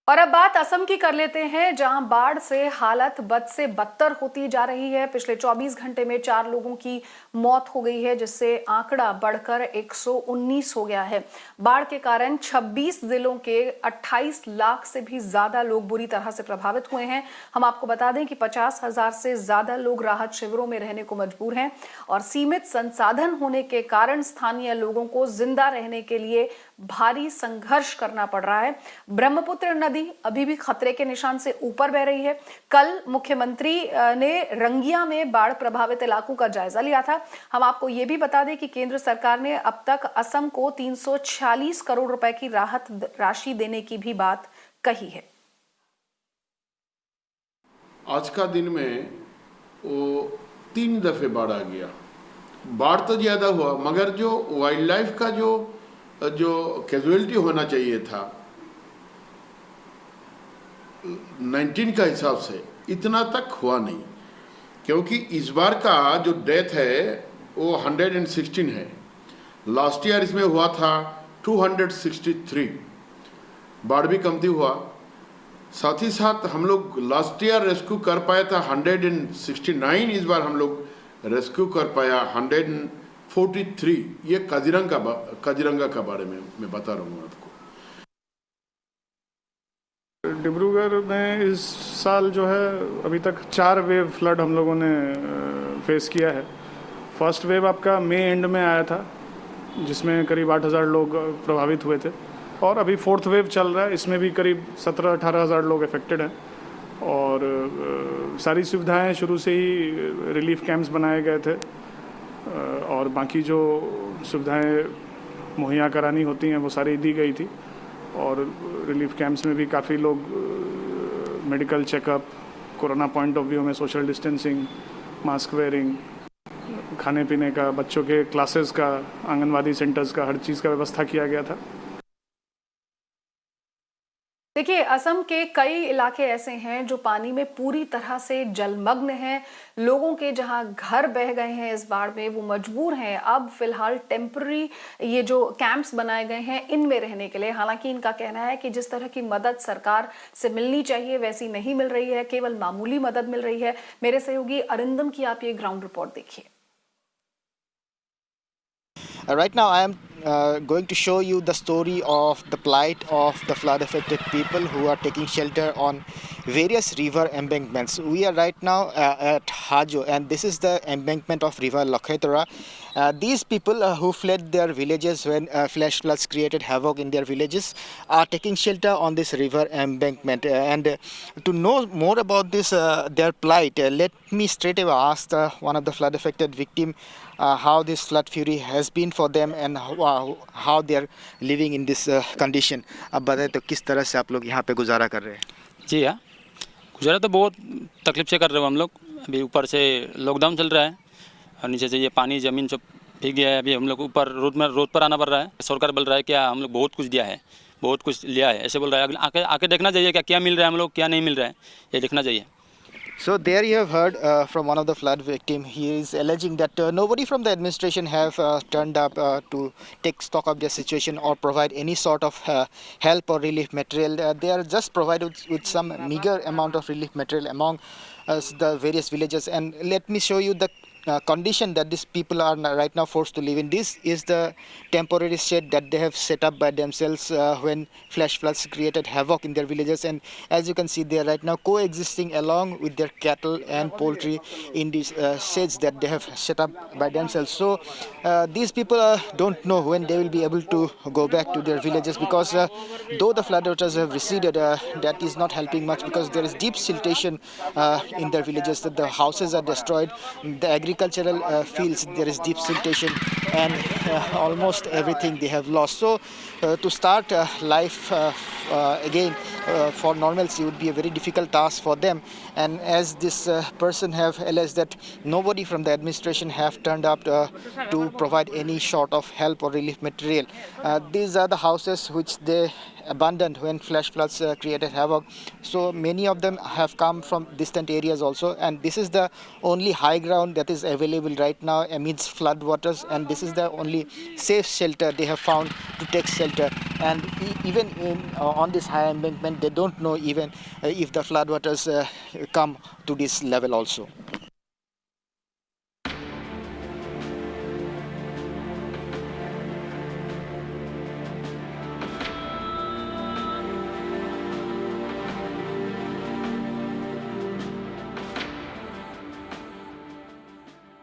और अब बात असम की कर लेते हैं, जहां बाढ़ से हालत बद से बदतर होती जा रही है। पिछले 24 घंटे में 4 लोगों की मौत हो गई है, जिससे आंकड़ा बढ़कर 119 हो गया है। बाढ़ के कारण 26 जिलों के 28 लाख से भी ज्यादा लोग बुरी तरह से प्रभावित हुए हैं। हम आपको बता दें कि 50,000 से ज्यादा लोग राहत शिविरों में रहने को मजबूर हैं और सीमित संसाधन होने के कारण स्थानीय लोगों को जिंदा रहने के लिए भारी संघर्ष करना पड़ रहा है। ब्रह्मपुत्र नदी अभी भी खतरे के निशान से ऊपर बह रही है। कल मुख्यमंत्री ने रंगिया में बाढ़ प्रभावित इलाकों का जायजा लिया था। हम आपको यह भी बता दें कि केंद्र सरकार ने अब तक असम को 346 करोड़ रुपए की राहत राशि देने की भी बात कही है। आज का दिन में वो 3 दफे बाढ़ आ गया। बाढ़ तो ज्यादा हुआ, मगर जो वाइल्ड लाइफ का जो कैजुअलिटी होना चाहिए था 19 का हिसाब से, इतना तक हुआ नहीं, क्योंकि इस बार का जो डेथ है वो 116 है। लास्ट ईयर इसमें हुआ था 263। बाढ़ भी कमती हुआ। साथ ही साथ हम लोग लास्ट ईयर रेस्क्यू कर पाया था 169, इस बार हम लोग रेस्क्यू कर पाया 143। ये काजीरंगा का बारे में मैं बता रहा हूँ आपको। डिब्रूगढ़ में इस साल जो है अभी तक 4 वेव फ्लड हम लोगों ने फेस किया है। फर्स्ट वेव आपका मई एंड में आया था, जिसमें करीब 8,000 लोग प्रभावित हुए थे, और अभी 4th वेव चल रहा है, इसमें भी करीब 17-18 हज़ार लोग अफेक्टेड हैं। और सारी सुविधाएं शुरू से ही रिलीफ कैंप्स बनाए गए थे, और बाकी जो सुविधाएं मुहैया करानी होती हैं वो सारी दी गई थी। और रिलीफ कैंप्स में भी काफ़ी लोग medical checkup, corona point of view में सोशल डिस्टेंसिंग, मास्क वेयरिंग, खाने पीने का, बच्चों के क्लासेस का, आंगनवाड़ी सेंटर्स का, हर चीज़ का व्यवस्था किया गया था। देखिए, असम के कई इलाके ऐसे हैं जो पानी में पूरी तरह से जलमग्न हैं। लोगों के जहां घर बह गए हैं इस बाढ़ में, वो मजबूर हैं अब फिलहाल टेम्पररी ये जो कैंप्स बनाए गए हैं इनमें रहने के लिए। हालांकि इनका कहना है कि जिस तरह की मदद सरकार से मिलनी चाहिए वैसी नहीं मिल रही है, केवल मामूली मदद मिल रही है। मेरे सहयोगी अरिंदम की आप ये ग्राउंड रिपोर्ट देखिए। Right now I am going to show you the story of the plight of the flood affected people who are taking shelter on various river embankments. We are right now at Hajo, and this is the embankment of river Lokhetora. These people who fled their villages when flash floods created havoc in their villages are taking shelter on this river embankment. And to know more about this their plight, let me straight away ask one of the flood affected victim how this flood fury has been for them and how they are living in this condition. अब बताएं तो किस तरह से आप लोग यहाँ पे गुजारा कर रहे हैं? जी हाँ, गुजारा तो बहुत तकलीफ से कर रहे हो हम लोग। अभी ऊपर से लॉकडाउन चल रहा है और नीचे से ये पानी ज़मीन सब भीग गया है। अभी हम लोग ऊपर रोड पर आना पड़ रहा है। सरकार बोल रहा है क्या हम लोग बहुत कुछ दिया है, बहुत कुछ लिया है, ऐसे बोल रहा है। आके देखना चाहिए क्या मिल रहा है हम लोग, क्या नहीं मिल रहा है, ये देखना चाहिए। So there you have heard from one of the flood victim. He is alleging that nobody from the administration have turned up to take stock of their situation or provide any sort of help or relief material. They are just provided with some meager amount of relief material among the various villages. And let me show you the condition that these people are right now forced to live in. This is the temporary shed that they have set up by themselves when flash floods created havoc in their villages. And as you can see, they are right now coexisting along with their cattle and poultry in these sheds that they have set up by themselves. So these people don't know when they will be able to go back to their villages, because though the flood waters have receded, that is not helping much, because there is deep siltation in their villages. That the houses are destroyed, the agricultural fields, there is deep siltation, and almost everything they have lost. So to start life again for normalcy would be a very difficult task for them. And as this person have alleged that nobody from the administration have turned up to provide any sort of help or relief material. These are the houses which they abandoned when flash floods created havoc. So many of them have come from distant areas also, and this is the only high ground that is available right now amidst flood waters, and this is the only safe shelter they have found to take shelter. and even on this high embankment, they don't know even if the floodwaters come to this level also.